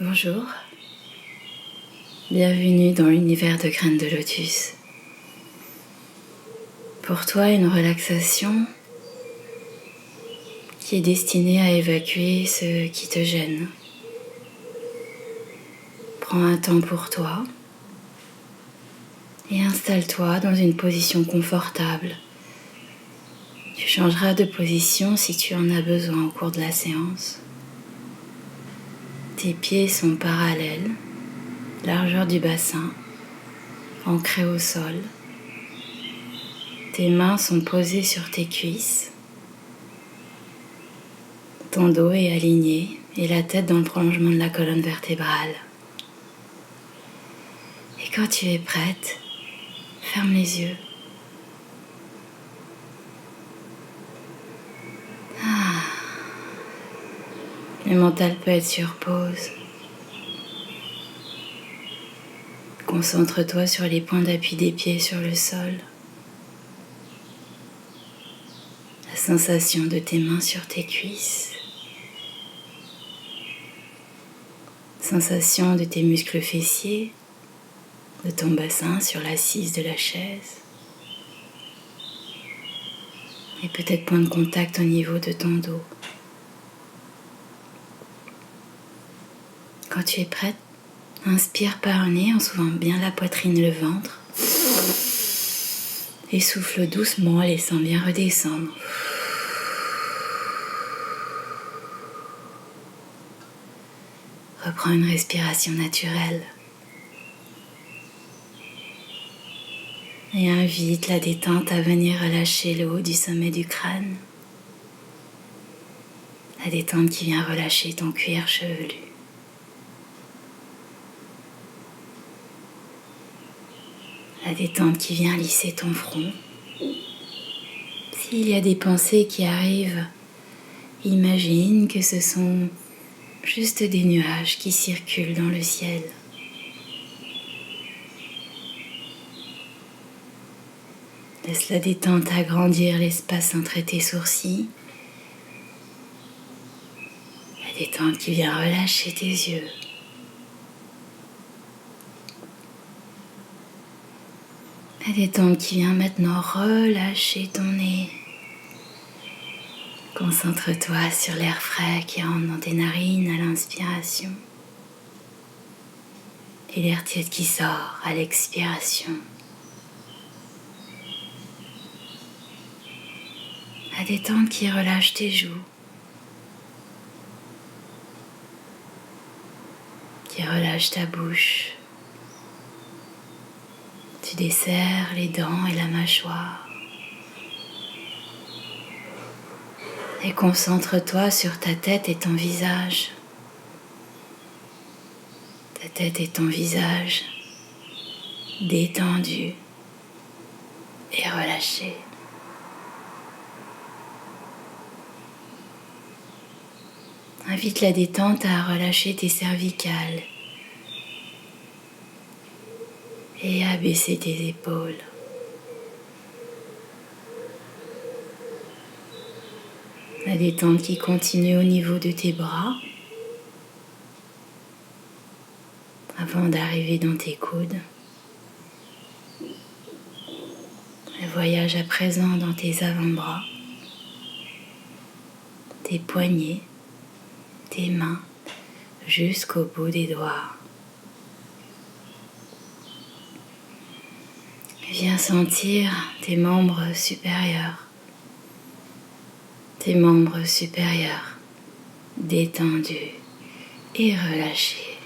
Bonjour, bienvenue dans l'univers de Graines de Lotus. Pour toi, une relaxation qui est destinée à évacuer ce qui te gêne. Prends un temps pour toi et installe-toi dans une position confortable. Tu changeras de position si tu en as besoin au cours de la séance. Tes pieds sont parallèles, largeur du bassin, ancrés au sol. Tes mains sont posées sur tes cuisses. Ton dos est aligné et la tête dans le prolongement de la colonne vertébrale. Et quand tu es prête, ferme les yeux. Le mental peut être sur pause. Concentre-toi sur les points d'appui des pieds sur le sol. La sensation de tes mains sur tes cuisses. Sensation de tes muscles fessiers, de ton bassin sur l'assise de la chaise. Et peut-être point de contact au niveau de ton dos. Quand tu es prête, inspire par le nez en soulevant bien la poitrine et le ventre. Et souffle doucement, laissant bien redescendre. Reprends une respiration naturelle. Et invite la détente à venir relâcher le haut du sommet du crâne. La détente qui vient relâcher ton cuir chevelu. La détente qui vient lisser ton front. S'il y a des pensées qui arrivent, imagine que ce sont juste des nuages qui circulent dans le ciel. Laisse la détente agrandir l'espace entre tes sourcils. La détente qui vient relâcher tes yeux. La détente qui vient maintenant relâcher ton nez. Concentre-toi sur l'air frais qui rentre dans tes narines à l'inspiration et l'air tiède qui sort à l'expiration. La détente qui relâche tes joues, qui relâche ta bouche. Tu desserres les dents et la mâchoire. Et concentre-toi sur ta tête et ton visage. Ta tête et ton visage détendus et relâchés. Invite la détente à relâcher tes cervicales et à baisser tes épaules. La détente qui continue au niveau de tes bras avant d'arriver dans tes coudes. Elle voyage à présent dans tes avant-bras, tes poignets, tes mains jusqu'au bout des doigts. Viens sentir tes membres supérieurs. Tes membres supérieurs détendus et relâchés.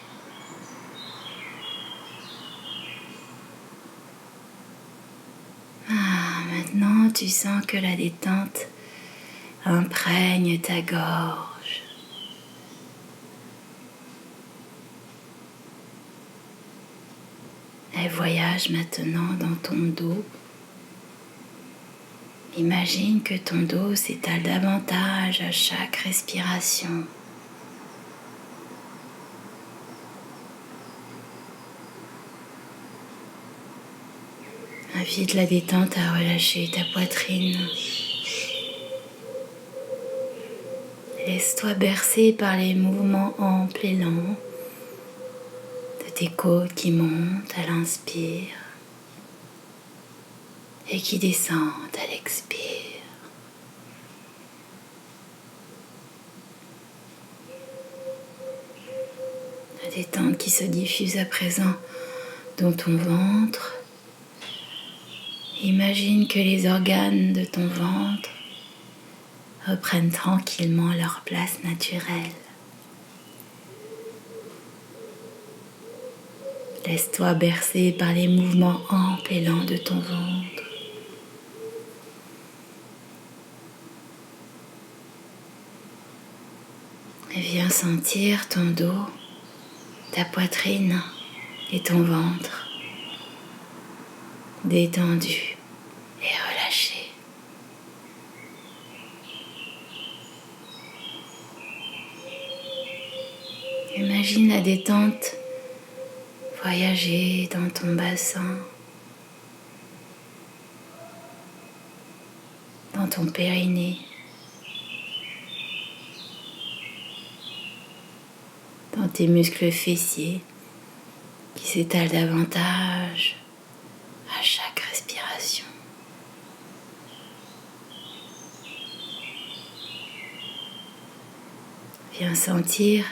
Maintenant, tu sens que la détente imprègne ta gorge. Elle voyage maintenant dans ton dos. Imagine que ton dos s'étale davantage à chaque respiration. Invite la détente à relâcher ta poitrine. Laisse-toi bercer par les mouvements amples et lents tes côtes qui montent à l'inspire et qui descendent à l'expire. La détente qui se diffuse à présent dans ton ventre. Imagine que les organes de ton ventre reprennent tranquillement leur place naturelle. Laisse-toi bercer par les mouvements amples et lents de ton ventre. Et viens sentir ton dos, ta poitrine et ton ventre détendus et relâchés. Imagine la détente voyager dans ton bassin, dans ton périnée, dans tes muscles fessiers qui s'étalent davantage à chaque respiration. Viens sentir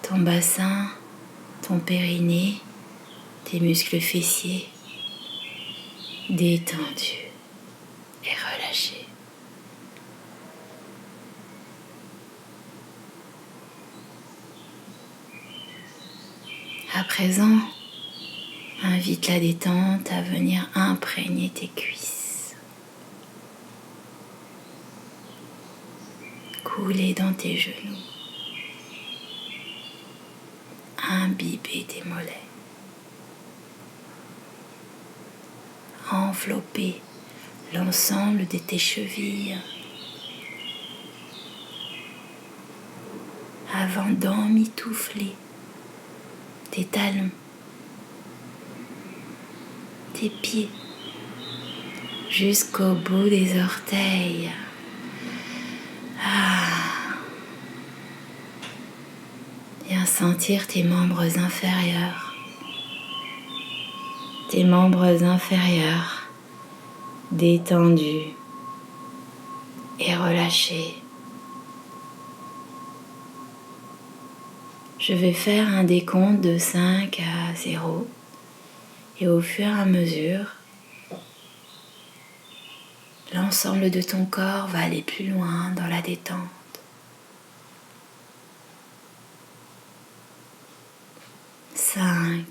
ton bassin, ton périnée, tes muscles fessiers détendus et relâchés. À présent, invite la détente à venir imprégner tes cuisses, couler dans tes genoux, imbiber tes mollets, envelopper l'ensemble de tes chevilles avant d'emmitoufler tes talons, tes pieds, jusqu'au bout des orteils. Viens sentir tes membres inférieurs. Tes membres inférieurs détendus et relâchés. Je vais faire un décompte de 5 à 0 et au fur et à mesure, l'ensemble de ton corps va aller plus loin dans la détente. 5,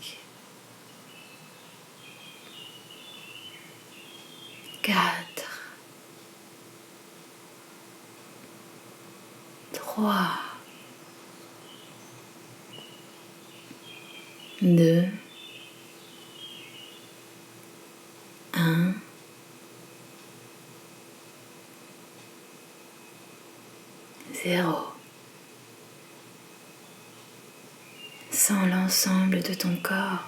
4, 3, 2, 1. Zéro. Sens l'ensemble de ton corps.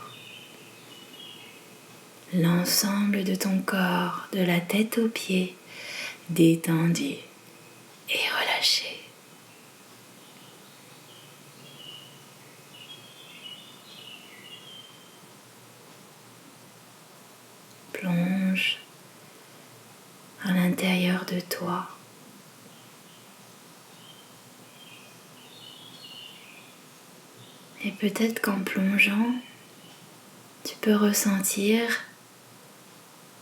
L'ensemble de ton corps, de la tête aux pieds, détendu et relâché. Plonge à l'intérieur de toi. Et peut-être qu'en plongeant, tu peux ressentir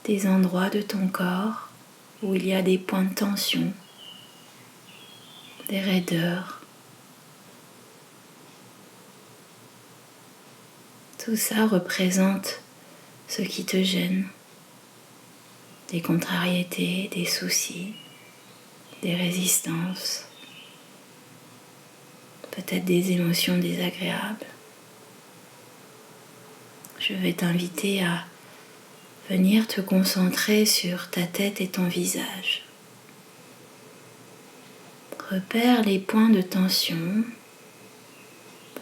des endroits de ton corps où il y a des points de tension, des raideurs. Tout ça représente ce qui te gêne, des contrariétés, des soucis, des résistances, peut-être des émotions désagréables. Je vais t'inviter à venir te concentrer sur ta tête et ton visage. Repère les points de tension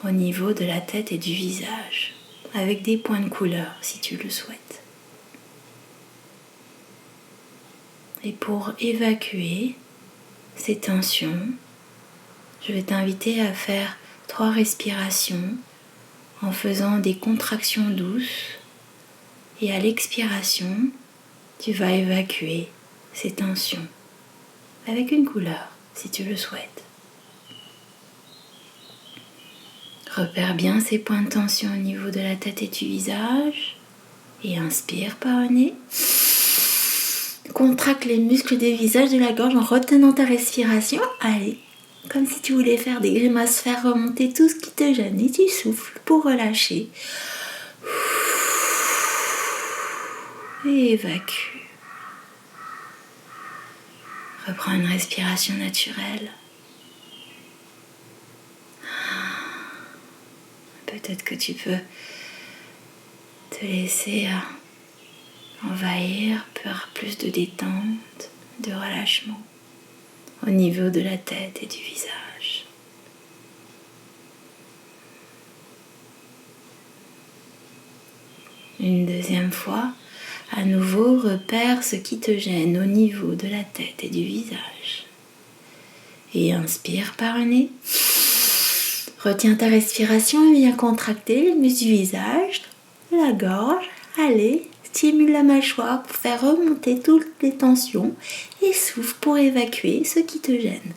au niveau de la tête et du visage, avec des points de couleur si tu le souhaites. Et pour évacuer ces tensions, je vais t'inviter à faire 3 respirations en faisant des contractions douces. Et à l'expiration, tu vas évacuer ces tensions avec une couleur, si tu le souhaites. Repère bien ces points de tension au niveau de la tête et du visage. Et inspire par le nez. Contracte les muscles des visages, de la gorge en retenant ta respiration. Allez, comme si tu voulais faire des grimaces, faire remonter tout ce qui te gêne. Et tu souffles pour relâcher. Et évacue. Reprends une respiration naturelle. Peut-être que tu peux te laisser envahir par plus de détente, de relâchement au niveau de la tête et du visage. Une deuxième fois, à nouveau, repère ce qui te gêne au niveau de la tête et du visage. Et inspire par le nez. Retiens ta respiration et viens contracter les muscles du visage, de la gorge. Allez, stimule la mâchoire pour faire remonter toutes les tensions et souffle pour évacuer ce qui te gêne.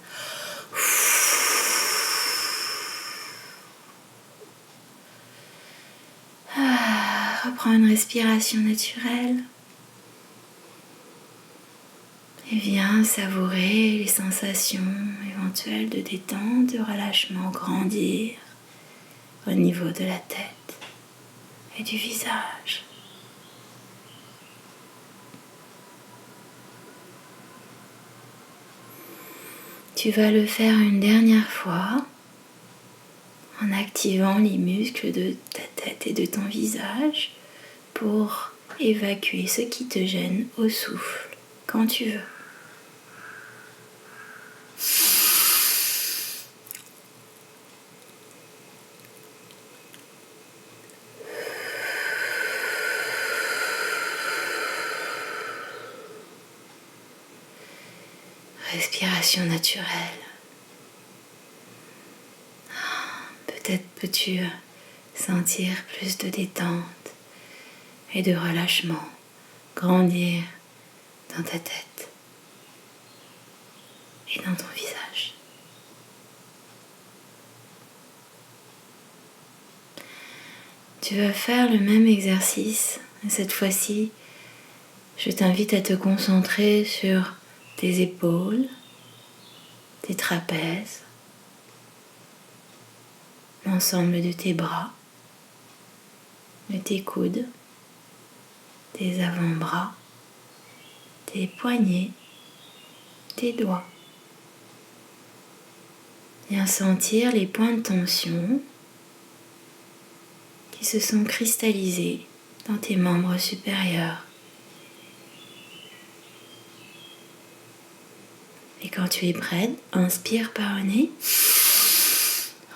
Reprends une respiration naturelle. Et viens savourer les sensations éventuelles de détente, de relâchement grandir au niveau de la tête et du visage. Tu vas le faire une dernière fois en activant les muscles de ta tête et de ton visage pour évacuer ce qui te gêne au souffle quand tu veux. Respiration naturelle. Peut-être peux-tu sentir plus de détente et de relâchement grandir dans ta tête et dans ton visage. Tu vas faire le même exercice. Cette fois-ci, je t'invite à te concentrer sur tes épaules, tes trapèzes, l'ensemble de tes bras, de tes coudes, tes avant-bras, tes poignets, tes doigts. Viens sentir les points de tension qui se sont cristallisés dans tes membres supérieurs. Et quand tu es prête, inspire par le nez.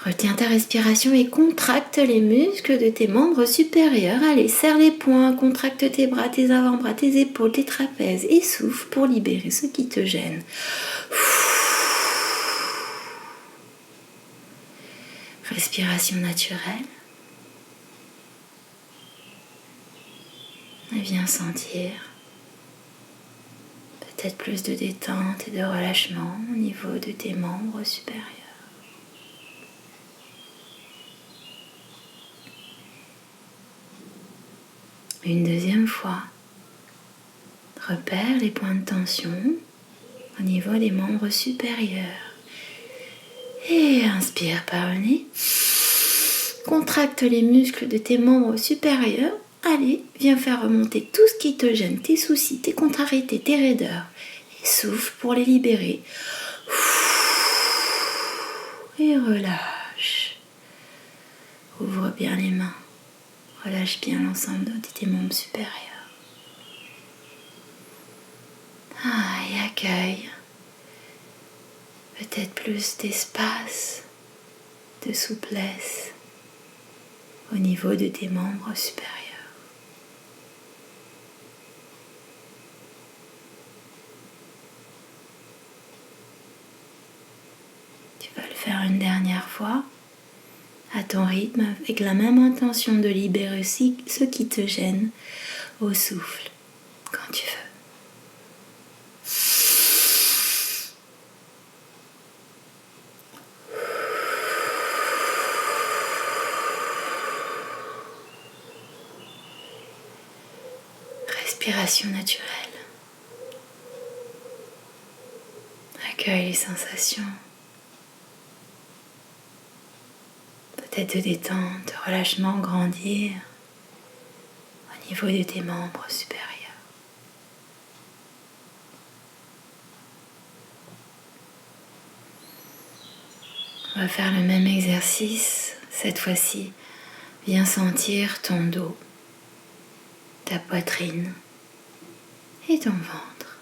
Retiens ta respiration et contracte les muscles de tes membres supérieurs. Allez, serre les poings, contracte tes bras, tes avant-bras, tes épaules, tes trapèzes et souffle pour libérer ce qui te gêne. Respiration naturelle. Et viens sentir peut-être plus de détente et de relâchement au niveau de tes membres supérieurs. Une deuxième fois, repère les points de tension au niveau des membres supérieurs. Et inspire par le nez. Contracte les muscles de tes membres supérieurs. Allez, viens faire remonter tout ce qui te gêne, tes soucis, tes contrariétés, tes raideurs. Et souffle pour les libérer. Et relâche. Ouvre bien les mains. Relâche bien l'ensemble de tes membres supérieurs. Et accueille peut-être plus d'espace, de souplesse au niveau de tes membres supérieurs. Tu vas le faire une dernière fois à ton rythme, avec la même intention de libérer aussi ce qui te gêne au souffle, quand tu veux. Respiration naturelle. Accueille les sensations. Peut-être de détente, de relâchement grandir au niveau de tes membres supérieurs. On va faire le même exercice. Cette fois-ci, viens sentir ton dos, ta poitrine et ton ventre.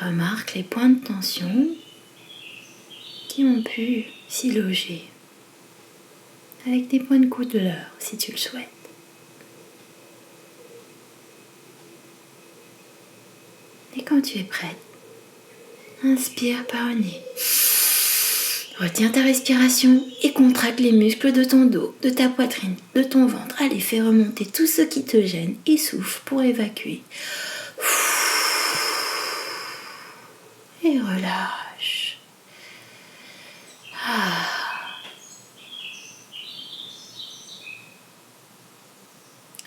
Remarque les points de tension qui ont pu s'y loger, avec des points de couleur si tu le souhaites. Et quand tu es prête, inspire par le nez. Retiens ta respiration et contracte les muscles de ton dos, de ta poitrine, de ton ventre. Allez, fais remonter tout ce qui te gêne et souffle pour évacuer. Et relâche.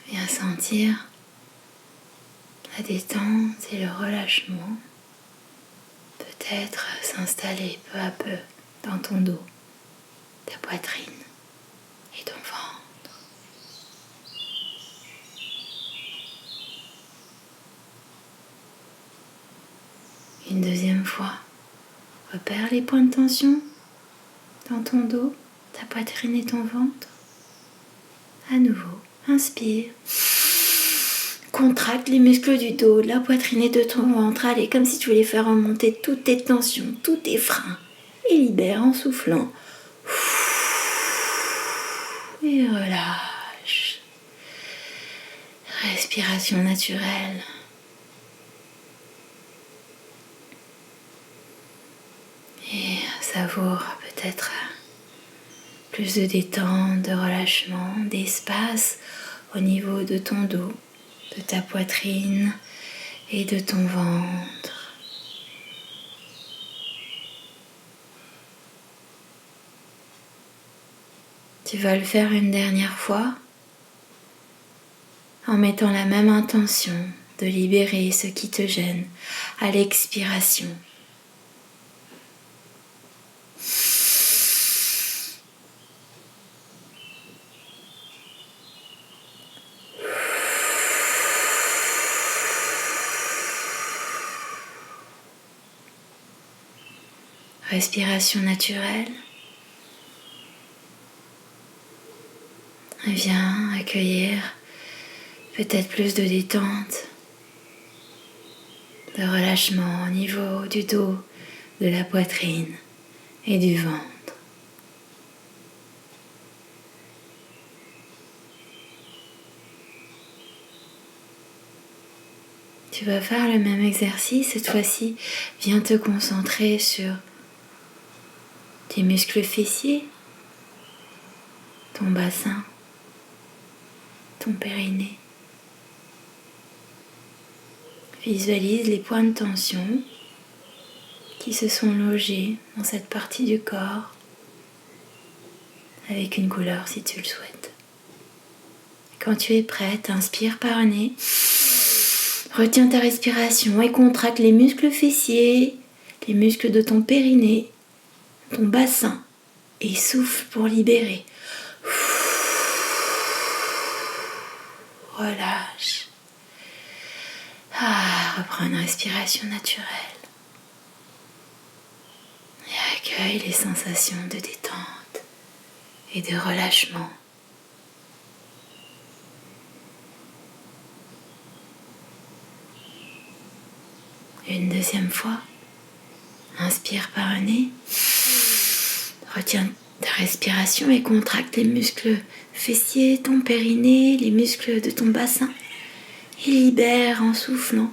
Viens sentir la détente et le relâchement peut-être s'installer peu à peu dans ton dos, ta poitrine et ton ventre. Une deuxième fois, repère les points de tension dans ton dos, ta poitrine et ton ventre. À nouveau, inspire. Contracte les muscles du dos, de la poitrine et de ton ventre. Allez, comme si tu voulais faire remonter toutes tes tensions, tous tes freins. Et libère en soufflant. Et relâche. Respiration naturelle. Et savoure peut-être plus de détente, de relâchement, d'espace au niveau de ton dos, de ta poitrine et de ton ventre. Tu vas le faire une dernière fois en mettant la même intention de libérer ce qui te gêne à l'expiration. Respiration naturelle. Et viens accueillir peut-être plus de détente, de relâchement au niveau du dos, de la poitrine et du ventre. Tu vas faire le même exercice. Cette fois-ci, viens te concentrer sur tes muscles fessiers, ton bassin, ton périnée. Visualise les points de tension qui se sont logés dans cette partie du corps avec une couleur si tu le souhaites. Quand tu es prête, inspire par le nez. Retiens ta respiration et contracte les muscles fessiers, les muscles de ton périnée, ton bassin et souffle pour libérer. Relâche. Reprends une respiration naturelle. Et accueille les sensations de détente et de relâchement. Une deuxième fois, inspire par le nez. Retiens ta respiration et contracte les muscles fessiers, ton périnée, les muscles de ton bassin. Et libère en soufflant.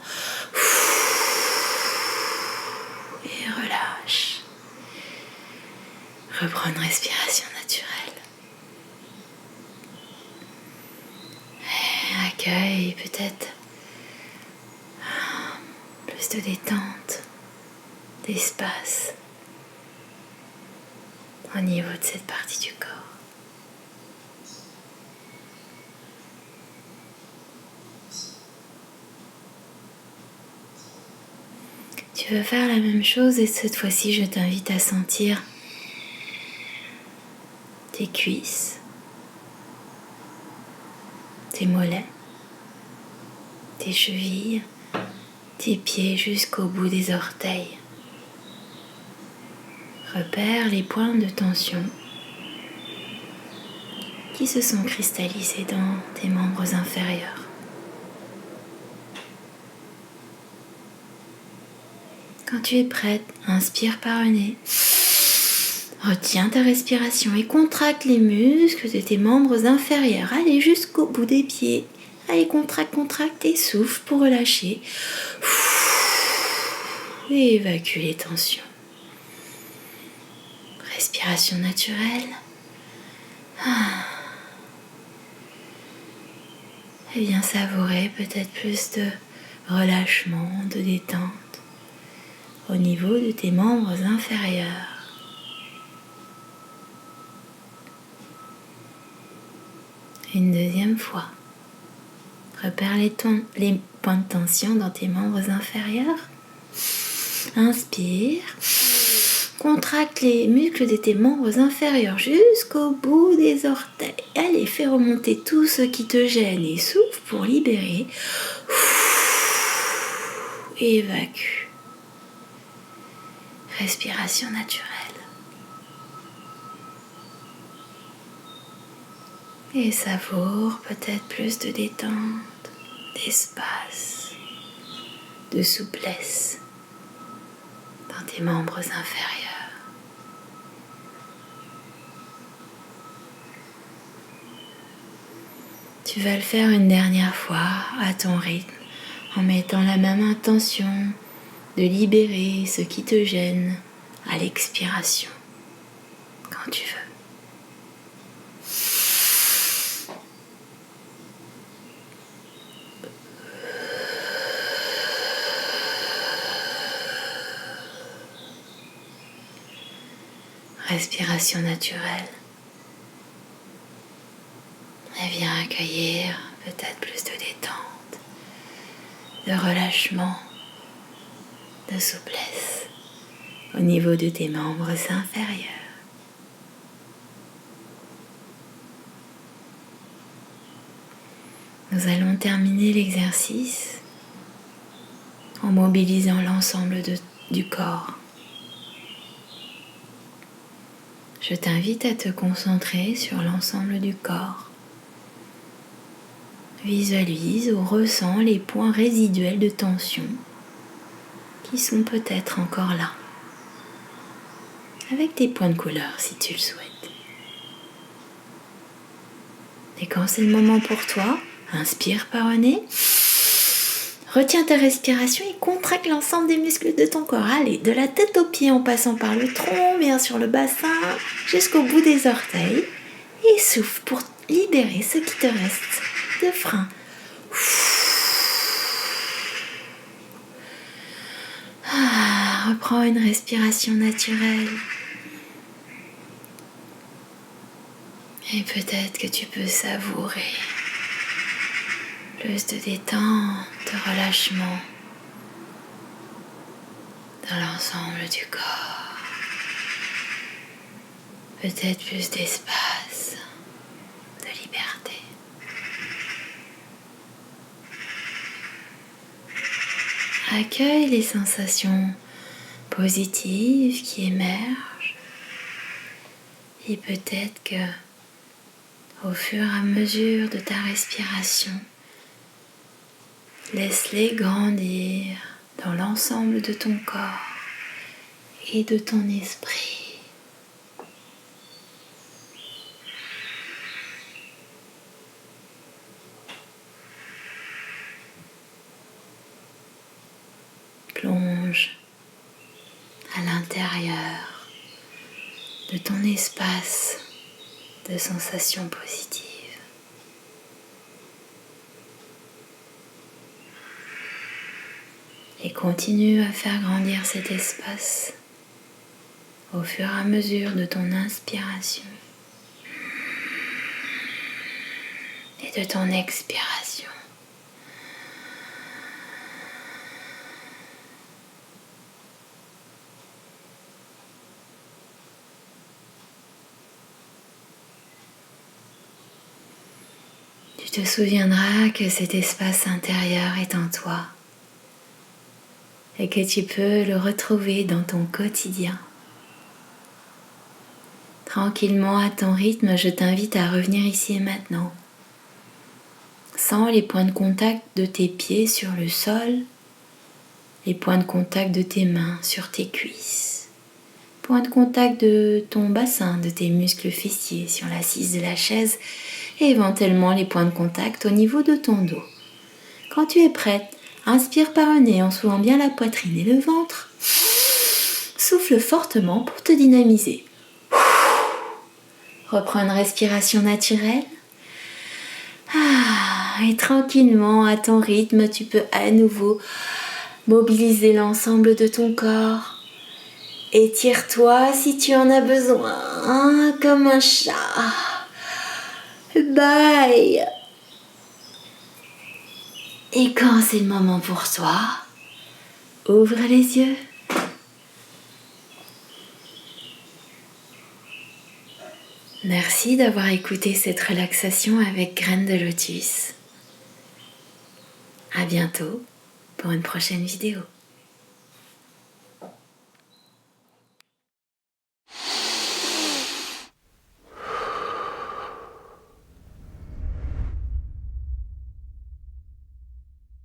Et relâche. Reprends une respiration naturelle. Et accueille peut-être plus de détente, d'espace au niveau de cette partie du corps. Tu veux faire la même chose et cette fois-ci je t'invite à sentir tes cuisses, tes mollets, tes chevilles, tes pieds jusqu'au bout des orteils. Repère les points de tension qui se sont cristallisés dans tes membres inférieurs. Quand tu es prête, inspire par le nez. Retiens ta respiration et contracte les muscles de tes membres inférieurs. Allez jusqu'au bout des pieds. Allez, contracte et souffle pour relâcher. Et évacue les tensions. Respiration naturelle. Et viens savourer peut-être plus de relâchement, de détente au niveau de tes membres inférieurs. Une deuxième fois. Repère les points de tension dans tes membres inférieurs. Inspire. Contracte les muscles de tes membres inférieurs jusqu'au bout des orteils. Allez, fais remonter tout ce qui te gêne et souffle pour libérer. Et évacue. Respiration naturelle. Et savoure peut-être plus de détente, d'espace, de souplesse dans tes membres inférieurs. Tu vas le faire une dernière fois à ton rythme en mettant la même intention de libérer ce qui te gêne à l'expiration quand tu veux. Respiration naturelle. Et viens accueillir peut-être plus de détente, de relâchement, de souplesse au niveau de tes membres inférieurs. Nous allons terminer l'exercice en mobilisant l'ensemble du corps. Je t'invite à te concentrer sur l'ensemble du corps. Visualise ou ressens les points résiduels de tension qui sont peut-être encore là, avec des points de couleur si tu le souhaites. Et quand c'est le moment pour toi, inspire par le nez, retiens ta respiration et contracte l'ensemble des muscles de ton corps. Allez, de la tête aux pieds en passant par le tronc, bien sur le bassin, jusqu'au bout des orteils. Et souffle pour libérer ce qui te reste de frein. Reprends une respiration naturelle. Et peut-être que tu peux savourer plus de détente, de relâchement dans l'ensemble du corps. Peut-être plus d'espace, de liberté. Accueille les sensations positives qui émergent et peut-être que au fur et à mesure de ta respiration, laisse-les grandir dans l'ensemble de ton corps et de ton esprit. Plonge à l'intérieur de ton espace de sensations positives. Et continue à faire grandir cet espace au fur et à mesure de ton inspiration et de ton expiration. Tu te souviendras que cet espace intérieur est en toi et que tu peux le retrouver dans ton quotidien. Tranquillement, à ton rythme, je t'invite à revenir ici et maintenant. Sens les points de contact de tes pieds sur le sol, les points de contact de tes mains sur tes cuisses, points de contact de ton bassin, de tes muscles fessiers sur l'assise de la chaise et éventuellement les points de contact au niveau de ton dos. Quand tu es prête, inspire par le nez en soulevant bien la poitrine et le ventre. Souffle fortement pour te dynamiser. Reprends une respiration naturelle. Et tranquillement, à ton rythme, tu peux à nouveau mobiliser l'ensemble de ton corps. Étire-toi si tu en as besoin, comme un chat. Bye. Et quand c'est le moment pour toi, ouvre les yeux. Merci d'avoir écouté cette relaxation avec graines de lotus. À bientôt pour une prochaine vidéo.